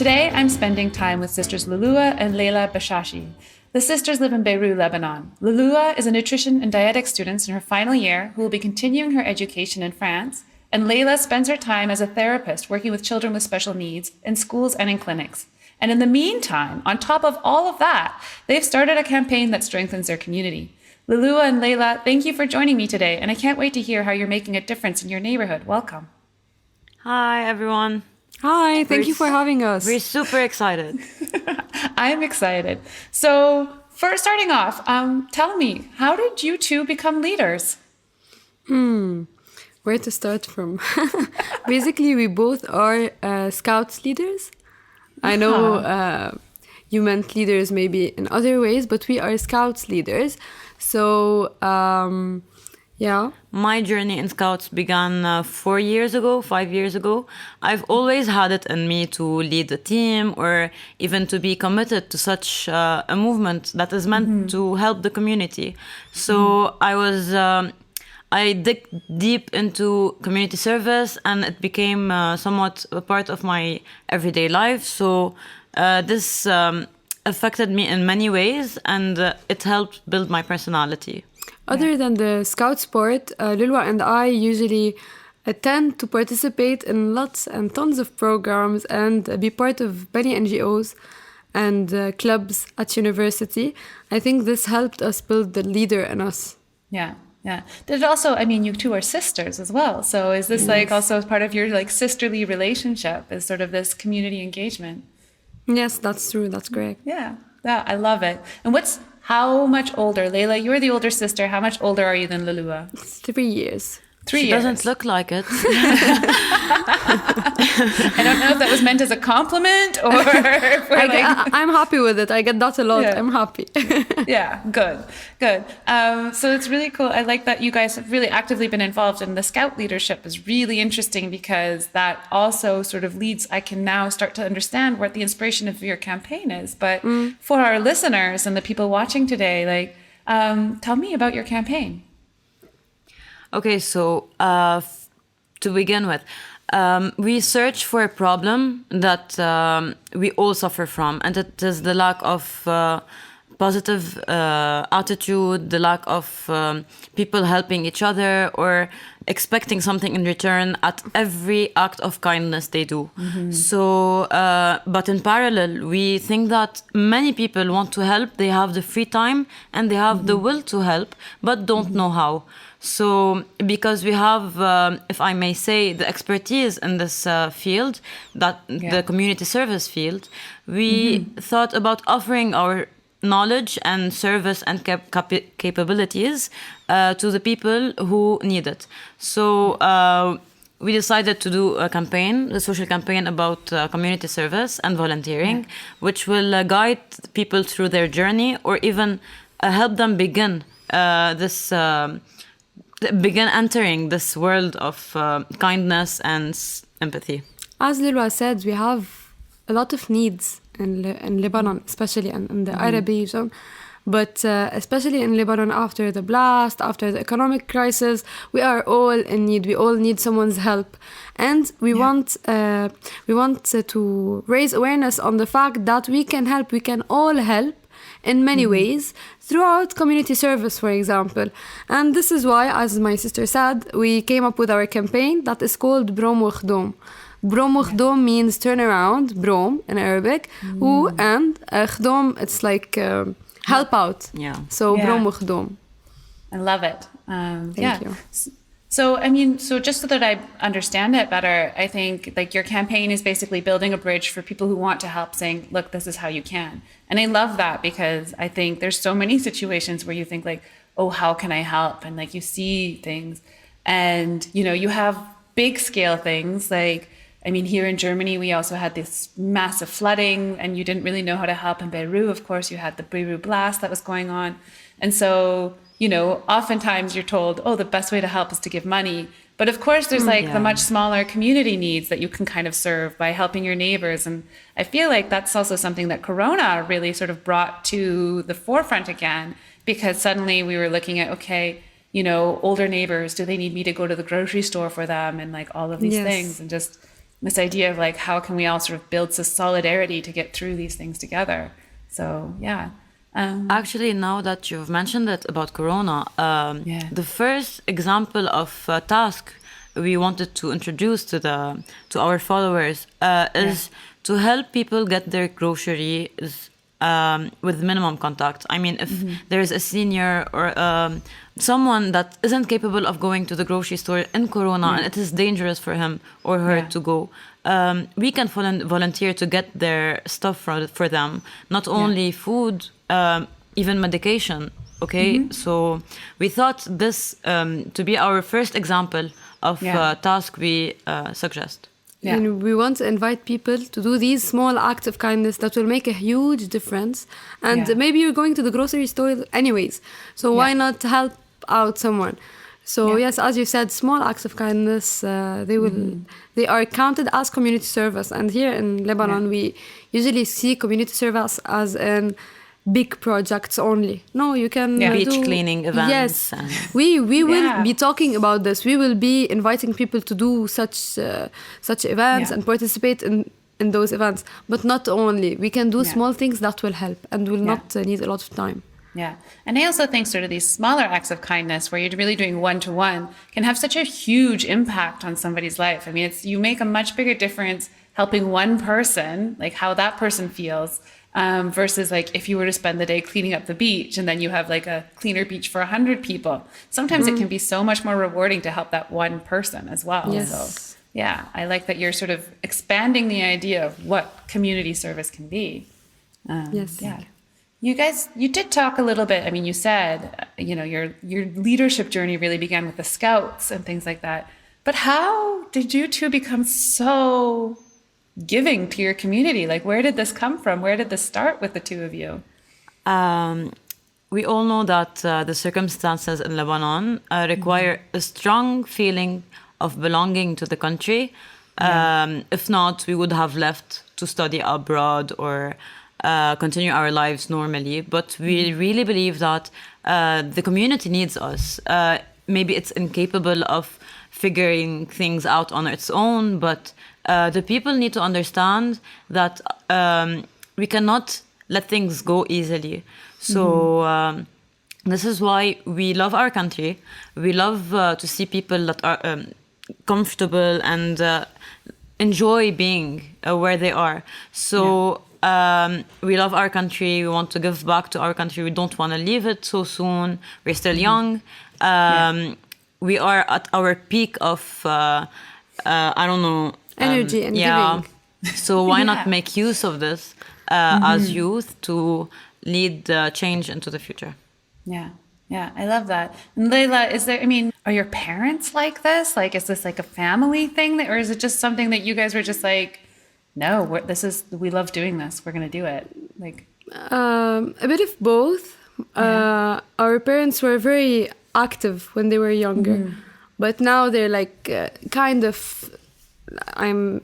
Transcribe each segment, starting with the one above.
Today, I'm spending time with sisters Lulua and Leila Bashashi. The sisters live in Beirut, Lebanon. Lulua is a nutrition and dietetic student in her final year who will be continuing her education in France, and Leila spends her time as a therapist working with children with special needs in schools and in clinics. And in the meantime, on top of all of that, they've started a campaign that strengthens their community. Lulua and Leila, thank you for joining me today, and I can't wait to hear how you're making a difference in your neighborhood. Welcome. Hi, everyone. Hi, thank you for having us. We're super excited. I'm excited. So, for starting off, tell me, how did you two become leaders? Where to start from? Basically, we both are Scouts leaders. I know you meant leaders maybe in other ways, but we are Scouts leaders. So, yeah. My journey in Scouts began 5 years ago. I've always had it in me to lead a team or even to be committed to such a movement that is meant to help the community. So I dig deep into community service, and it became somewhat a part of my everyday life. So this affected me in many ways, and it helped build my personality. Other than the Scout sport, Lulua and I usually tend to participate in lots and tons of programs and be part of many NGOs and clubs at university. I think this helped us build the leader in us. Yeah. Did it also, I mean, you two are sisters as well. So is this like also part of your like sisterly relationship, is sort of this community engagement? Yes, that's true. That's correct. Yeah, I love it. And how much older? Leila, you're the older sister. How much older are you than Lulua? 3 years. She doesn't look like it. I don't know if that was meant as a compliment or if we're I'm happy with it. I get that a lot. Yeah. I'm happy. Yeah, good. So it's really cool. I like that you guys have really actively been involved in the Scout leadership. Is really interesting because that also sort of leads, I can now start to understand what the inspiration of your campaign is. But for our listeners and the people watching today, like, tell me about your campaign. Okay, so to begin with, we search for a problem that we all suffer from, and it is the lack of positive attitude, the lack of people helping each other or expecting something in return at every act of kindness they do. So, but in parallel, we think that many people want to help, they have the free time and they have the will to help, but don't know how. So, because we have, if I may say, the expertise in this field, the community service field, we thought about offering our knowledge and service and capabilities to the people who need it. So we decided to do a campaign, a social campaign about community service and volunteering, which will guide people through their journey or even help them begin entering this world of kindness and empathy. As Lulua said, we have a lot of needs in Lebanon, especially in the Arab region. But especially in Lebanon, after the blast, after the economic crisis, we are all in need. We all need someone's help. And we want to raise awareness on the fact that we can help. We can all help in many ways throughout community service, for example. And this is why, as my sister said, we came up with our campaign that is called Brom Wakhdom. Brom Wakhdom means turn around, Brom in Arabic, and Khdom, it's like help out. Yeah. So Brom Wakhdom. I love it. Thank you. So, I mean, just so that I understand it better, I think like your campaign is basically building a bridge for people who want to help, saying, look, this is how you can. And I love that because I think there's so many situations where you think like, oh, how can I help? And like you see things and, you know, you have big scale things like, I mean, here in Germany, we also had this massive flooding and you didn't really know how to help in Beirut. Of course, you had the Beirut blast that was going on. And so, you know, oftentimes you're told, oh, the best way to help is to give money. But of course, there's like the much smaller community needs that you can kind of serve by helping your neighbors. And I feel like that's also something that Corona really sort of brought to the forefront again, because suddenly we were looking at, okay, you know, older neighbors, do they need me to go to the grocery store for them? And like all of these things and just this idea of like, how can we all sort of build some solidarity to get through these things together? So, yeah. Actually, now that you've mentioned it about Corona, Yeah. the first example of a task we wanted to introduce to our followers is to help people get their groceries with minimum contact. I mean, if there's a senior or someone that isn't capable of going to the grocery store in Corona and it is dangerous for him or her to go, we can volunteer to get their stuff for them. Not only food, even medication. Okay, so we thought this to be our first example of task we suggest. Yeah. And we want to invite people to do these small acts of kindness that will make a huge difference. And maybe you're going to the grocery store anyways. So why not help out someone? So yes, as you said, small acts of kindness, they are counted as community service. And here in Lebanon, we usually see community service as in big projects only. No, you can Beach do cleaning events. Yes, and- we will be talking about this. We will be inviting people to do such events and participate in those events. But not only, we can do small things that will help and will not need a lot of time. Yeah. And I also think sort of these smaller acts of kindness where you're really doing one-to-one can have such a huge impact on somebody's life. I mean, you make a much bigger difference helping one person, like how that person feels, versus like if you were to spend the day cleaning up the beach and then you have like a cleaner beach for 100 people. Sometimes it can be so much more rewarding to help that one person as well. Yes. So yeah, I like that you're sort of expanding the idea of what community service can be. Yes. Yeah. You guys, you did talk a little bit. I mean, you said, your leadership journey really began with the Scouts and things like that. But how did you two become so giving to your community? Like, where did this come from? Where did this start with the two of you? We all know that the circumstances in Lebanon require a strong feeling of belonging to the country. If not, we would have left to study abroad or continue our lives normally. But we really believe that the community needs us. Maybe it's incapable of figuring things out on its own, but the people need to understand that we cannot let things go easily. So this is why we love our country. We love to see people that are comfortable and enjoy being where they are. So we love our country. We want to give back to our country. We don't want to leave it so soon. We're still young. We are at our peak of, I don't know, energy and giving. So why not make use of this as youth to lead change into the future? Yeah. Yeah, I love that. And Layla, are your parents like this? Like, is this like a family thing, or is it just something that you guys were just like, no, we love doing this. We're going to do it. Like, a bit of both. Our parents were very active when they were younger, but now they're like kind of,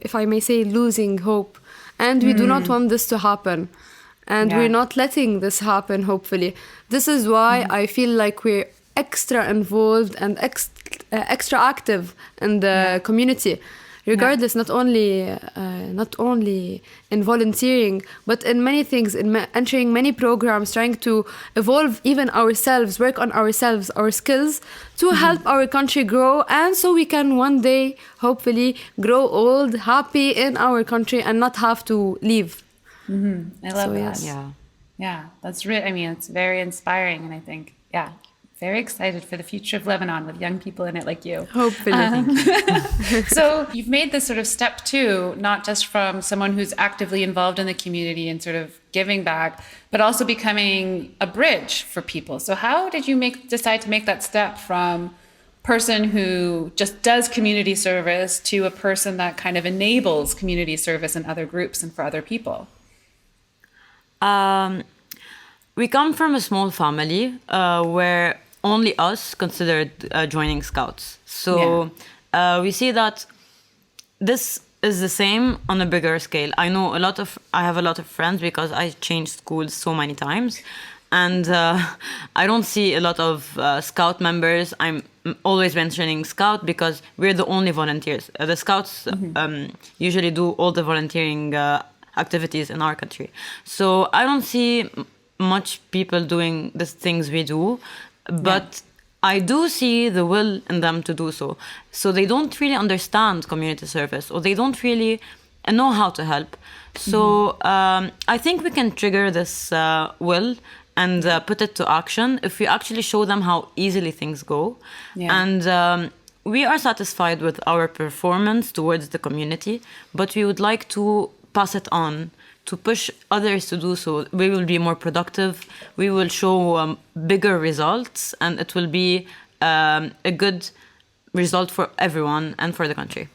if I may say, losing hope. And we do not want this to happen. And we're not letting this happen, hopefully. This is why I feel like we're extra involved and extra active in the community. Regardless, not only in volunteering, but in many things, in entering many programs, trying to evolve even ourselves, work on ourselves, our skills, to help our country grow, and so we can one day, hopefully, grow old, happy in our country and not have to leave. I love that. Yes. Yeah, that's really, it's very inspiring. And I think, very excited for the future of Lebanon with young people in it like you. Hopefully. So you've made this sort of step too, not just from someone who's actively involved in the community and sort of giving back, but also becoming a bridge for people. So how did you decide to make that step from person who just does community service to a person that kind of enables community service in other groups and for other people? We come from a small family where only us considered joining Scouts. So we see that this is the same on a bigger scale. I have a lot of friends because I changed schools so many times. and I don't see a lot of Scout members. I'm always mentioning Scout because we're the only volunteers. The Scouts usually do all the volunteering activities in our country. So I don't see much people doing the things we do, but I do see the will in them to do so. So they don't really understand community service, or they don't really know how to help. So I think we can trigger this will and put it to action if we actually show them how easily things go. And we are satisfied with our performance towards the community, but we would like to pass it on to push others to do so. We will be more productive. We will show bigger results, and it will be a good result for everyone and for the country.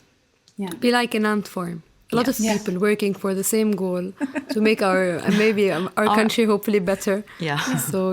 Be like an ant farm. A lot of people working for the same goal to make our country hopefully better. So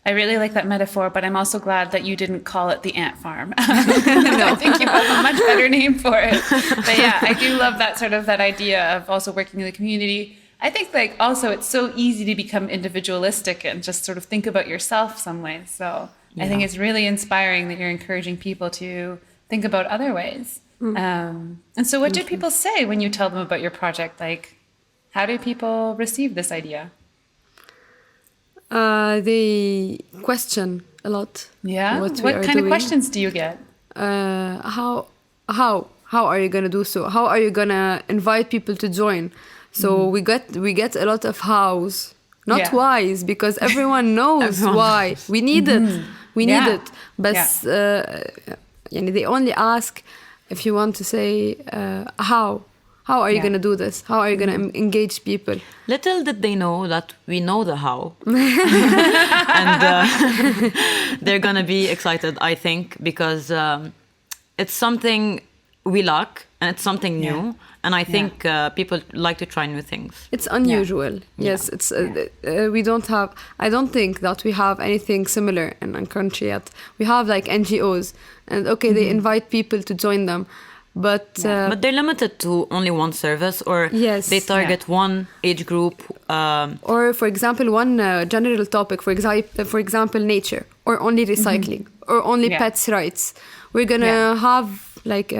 I really like that metaphor, but I'm also glad that you didn't call it the ant farm. I think you have a much better name for it. But yeah, I do love that idea of also working in the community. I think like also it's so easy to become individualistic and just sort of think about yourself some ways. So I think it's really inspiring that you're encouraging people to think about other ways. And so what do people say when you tell them about your project? Like, how do people receive this idea? They question a lot. What kind of questions do you get? How are you gonna do so? How are you gonna invite people to join? So we get a lot of hows, not whys, because everyone knows why. We need it. We need it. But they only ask if you want to say how. How are you going to do this? How are you going to engage people? Little did they know that we know the how. And they're going to be excited, I think, because it's something we lack and it's something new. And I think people like to try new things. It's unusual. Yes, it's we don't have. I don't think that we have anything similar in our country yet. We have like NGOs, and they invite people to join them. But they're limited to only one service, or they target one age group. Or, for example, one general topic, for example, nature, or only recycling, or only pets' rights. We're going to have, like,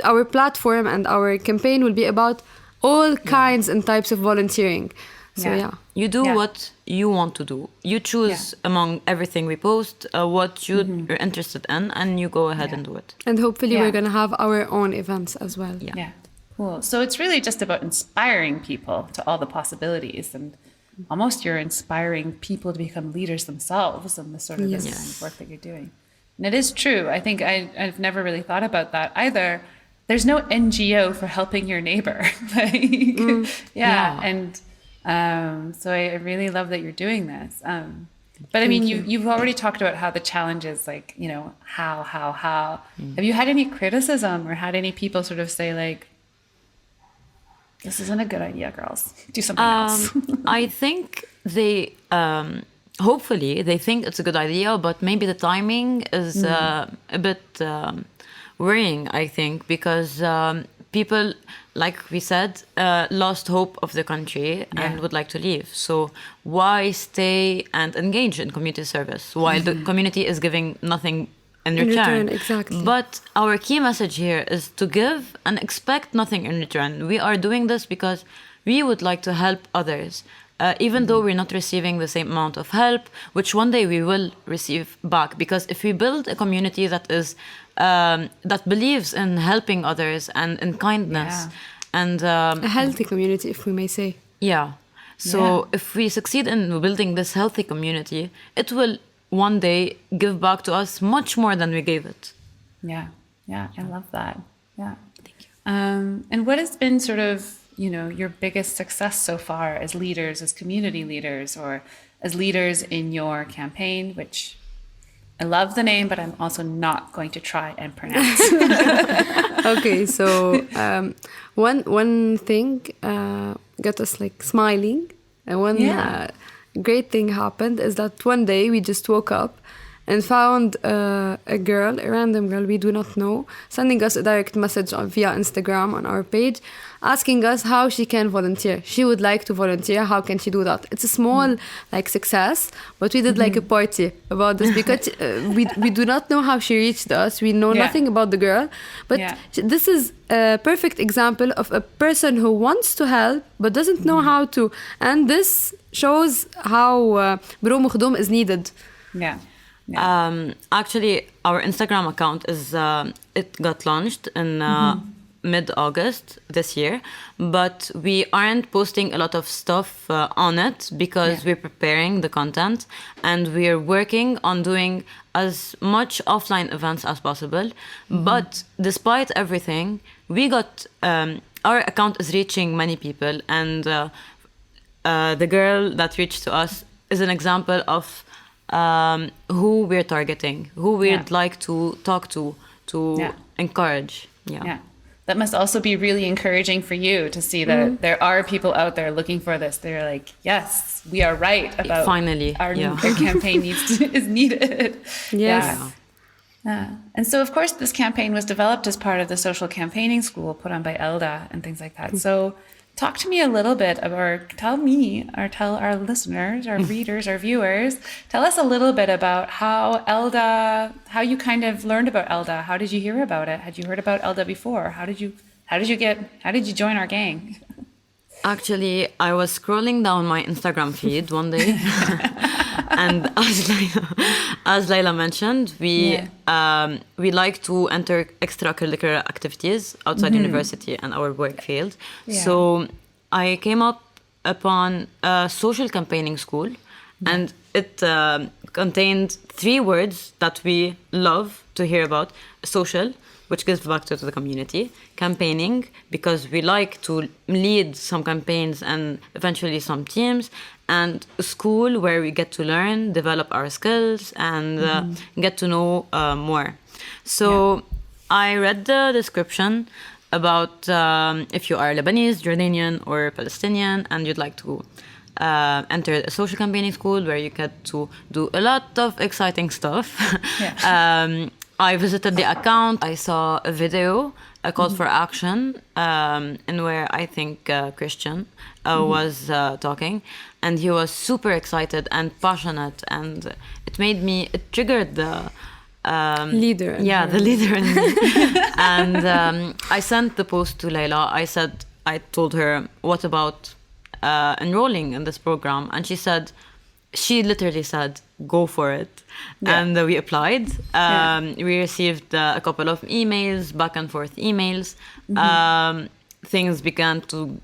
our platform and our campaign will be about all kinds and types of volunteering. So, You do what you want to do. You choose among everything we post what you're interested in, and you go ahead and do it. And hopefully we're going to have our own events as well. Yeah. Cool. So it's really just about inspiring people to all the possibilities, and almost you're inspiring people to become leaders themselves in the sort of this kind of work that you're doing. And it is true. I think I've never really thought about that either. There's no NGO for helping your neighbor. So I really love that you're doing this. But I mean, you've already talked about how the challenge is like, how. Have you had any criticism or had any people sort of say like, this isn't a good idea, girls, do something else? I think they, hopefully they think it's a good idea, but maybe the timing is a bit worrying, I think, because people, like we said, lost hope of the country and would like to leave. So why stay and engage in community service while the community is giving nothing in return? Exactly. But our key message here is to give and expect nothing in return. We are doing this because we would like to help others, even though we're not receiving the same amount of help, which one day we will receive back. Because if we build a community that is that believes in helping others and in kindness, and a healthy community, if we may say. So if we succeed in building this healthy community, it will one day give back to us much more than we gave it. I love that. Thank you. And what has been sort of, your biggest success so far as leaders, as community leaders, or as leaders in your campaign, which I love the name, but I'm also not going to try and pronounce. Okay, so one thing got us like smiling, and one great thing happened is that one day we just woke up and found a girl, a random girl we do not know, sending us a direct message via Instagram on our page, asking us how she can volunteer. She would like to volunteer. How can she do that? It's a small like success, but we did like a party about this because we do not know how she reached us. We know nothing about the girl, but this is a perfect example of a person who wants to help but doesn't know how to, and this shows how Bro Mukhdum is needed. Actually, our Instagram account is it got launched in mid-August this year, but we aren't posting a lot of stuff on it because we're preparing the content and we're working on doing as much offline events as possible. But despite everything, we got our account is reaching many people, and the girl that reached to us is an example of who we're targeting, who we'd like to talk to encourage. That must also be really encouraging for you to see that there are people out there looking for this. They're like, yes, we are right about finally our campaign is needed. Yes. And so, of course, this campaign was developed as part of the social campaigning school put on by ELDA and things like that. So talk to me a little bit about, tell our listeners, our readers, our viewers, tell us a little bit about how you kind of learned about ELDA. How did you hear about it? Had you heard about ELDA before? How did you join our gang? Actually, I was scrolling down my Instagram feed one day, and as Layla mentioned, we like to enter extracurricular activities outside university and our work field. So I came upon a social campaigning school, and it contained 3 words that we love to hear about: social, which gives back to the community; campaigning, because we like to lead some campaigns and eventually some teams; and school, where we get to learn, develop our skills, and get to know more. So I read the description about if you are Lebanese, Jordanian, or Palestinian, and you'd like to enter a social campaigning school where you get to do a lot of exciting stuff. I visited the account. I saw a video, a call for action, in where I think Christian was talking, and he was super excited and passionate, and it triggered the leader. The leader in me. And I sent the post to Layla. I told her, what about enrolling in this program? And she literally said, go for it. And we applied. We received a couple of emails, back and forth emails. Things began to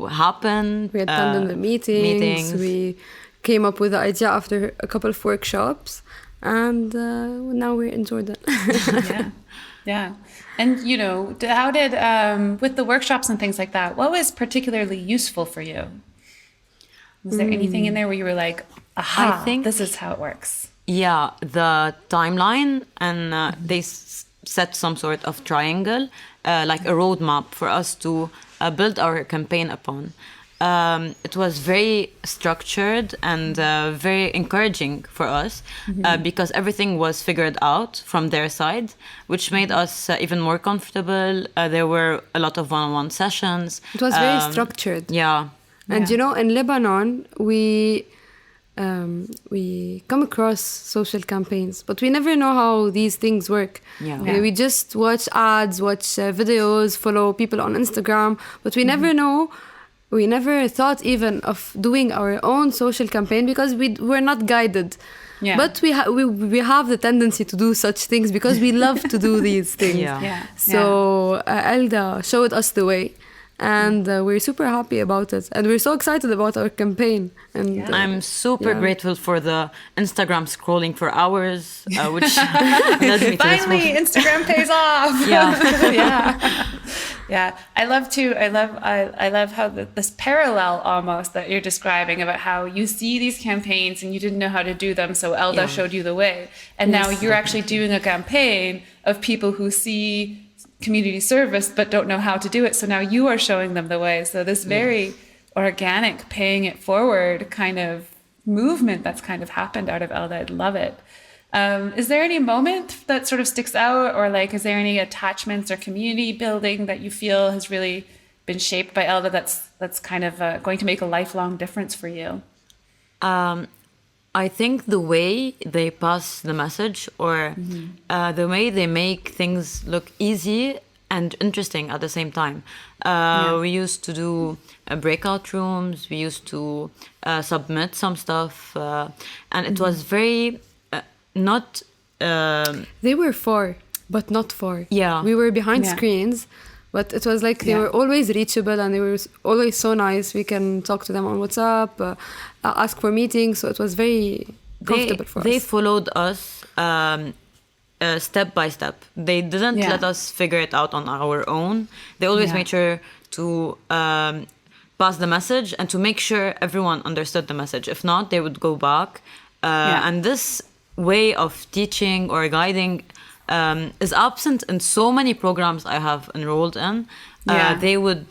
happen. We attended the meetings. We came up with the idea after a couple of workshops, and now we're in Jordan. And how did with the workshops and things like that, what was particularly useful for you? Was there anything in there where you were like, aha, I think this is how it works? Yeah, the timeline, and they set some sort of triangle, like a roadmap for us to build our campaign upon. It was very structured and very encouraging for us because everything was figured out from their side, which made us even more comfortable. There were a lot of one-on-one sessions. It was very structured. And in Lebanon, we come across social campaigns, but we never know how these things work. We just watch ads, watch videos, follow people on Instagram, but we never know. We never thought even of doing our own social campaign because we were not guided. But we have the tendency to do such things because we love to do these things. So ELDA showed us the way. And we're super happy about it. And we're so excited about our campaign. And I'm super grateful for the Instagram scrolling for hours, which led me to finally Instagram pays off. I love how this parallel almost that you're describing about how you see these campaigns and you didn't know how to do them, so ELDA showed you the way. And now you're actually doing a campaign of people who see community service but don't know how to do it, so now you are showing them the way. So this very organic paying it forward kind of movement that's kind of happened out of ELDA. I love it. Is there any moment that sort of sticks out, or like, is there any attachments or community building that you feel has really been shaped by Elda that's kind of going to make a lifelong difference for you? I think the way they pass the message, or the way they make things look easy and interesting at the same time. We used to do breakout rooms. We used to submit some stuff, and it was very not. They were for, but not for. Yeah. We were behind Yeah. screens, but it was like they were always reachable and they were always so nice. We can talk to them on WhatsApp, ask for meetings. So it was very comfortable for They us. followed us step by step. They didn't Yeah. let us figure it out on our own. They always Yeah. made sure to pass the message and to make sure everyone understood the message. If not, they would go back. And this way of teaching or guiding is absent in so many programs I have enrolled in. Yeah. They would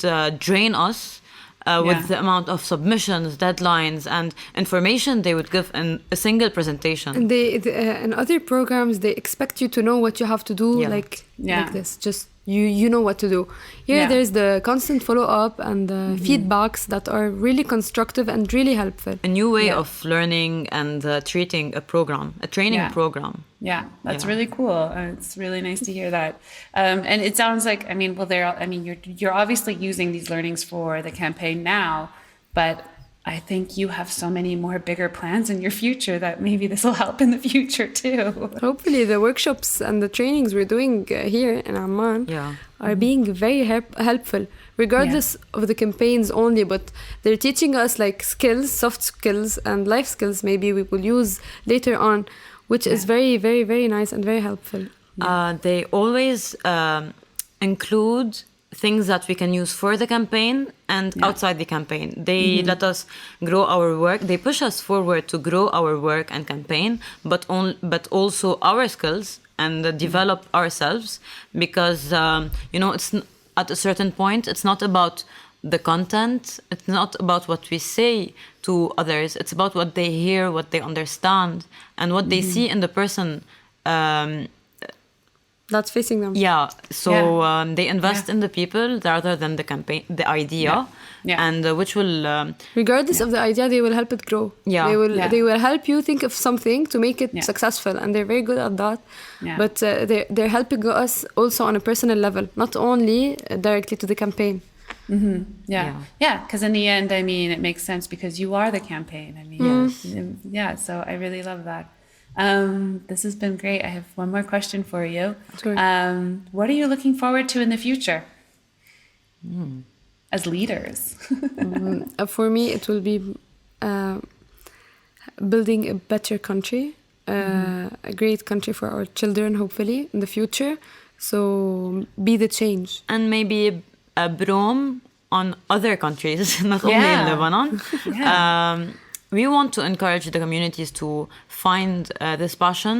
drain us with Yeah. the amount of submissions, deadlines, and information they would give in a single presentation. And in other programs, they expect you to know what you have to do, Yeah. like Yeah. this. Just you know what to do. Here, Yeah. there's the constant follow up and the feedbacks that are really constructive and really helpful. A new way Yeah. of learning and treating a program, a training Yeah. program. Yeah, that's Yeah. really cool. It's really nice to hear that. And it sounds like, I mean, well, you're obviously using these learnings for the campaign now, but I think you have so many more bigger plans in your future that maybe this will help in the future too. Hopefully, the workshops and the trainings we're doing here in Amman Yeah. are being very helpful, regardless of the campaigns only. But they're teaching us like skills, soft skills, and life skills. Maybe we will use later on, which is very, very, very nice and very helpful. They always include things that we can use for the campaign and outside the campaign. They let us grow our work. They push us forward to grow our work and campaign, but also our skills and develop ourselves. Because it's at a certain point, it's not about the content. It's not about what we say to others. It's about what they hear, what they understand, and what they see in the person. That's facing them. Yeah, so Yeah. they invest Yeah. in the people rather than the campaign, the idea, Yeah. and which will Regardless of the idea, they will help it grow. Yeah. They will help you think of something to make it Yeah. successful, and they're very good at that. Yeah. But they're helping us also on a personal level, not only directly to the campaign. Yeah, because in the end, I mean, it makes sense because you are the campaign. I mean, yeah, so I really love that. This has been great. I have one more question for you. Sure. What are you looking forward to in the future as leaders? For me, it will be building a better country, a great country for our children, hopefully, in the future. So be the change. and maybe a broom on other countries, not only in Yeah. Lebanon. Yeah. We want to encourage the communities to find this passion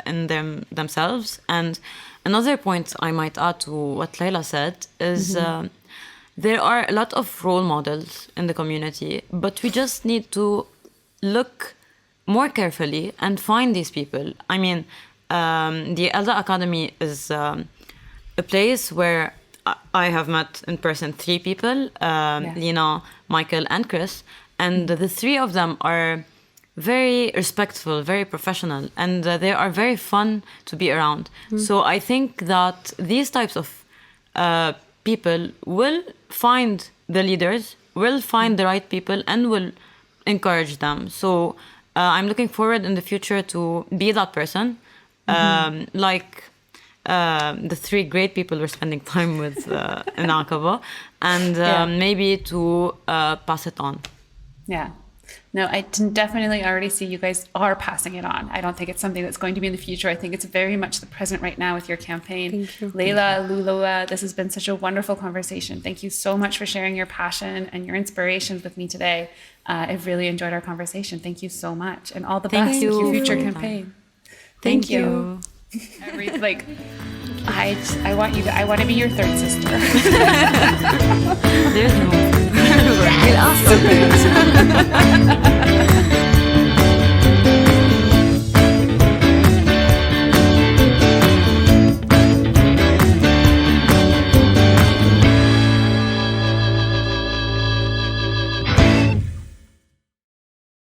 in themselves. And another point I might add to what Layla said is there are a lot of role models in the community, but we just need to look more carefully and find these people. I mean, the Elda Academy is a place where I have met in person 3 people, Lina, Michael, and Chris. And the 3 of them are very respectful, very professional, and they are very fun to be around. So I think that these types of people will find the leaders, will find the right people, and will encourage them. So I'm looking forward in the future to be that person, like the 3 great people we're spending time with in Aqaba, and maybe to pass it on. Yeah. No, I can definitely already see you guys are passing it on. I don't think it's something that's going to be in the future. I think it's very much the present right now with your campaign. Thank you. Layla, Lulua, this has been such a wonderful conversation. Thank you so much for sharing your passion and your inspirations with me today. I've really enjoyed our conversation. Thank you so much. And all the Thank best you. with your future Thank you. campaign. Thank you. I want to be your third sister. There's no. We'll ask.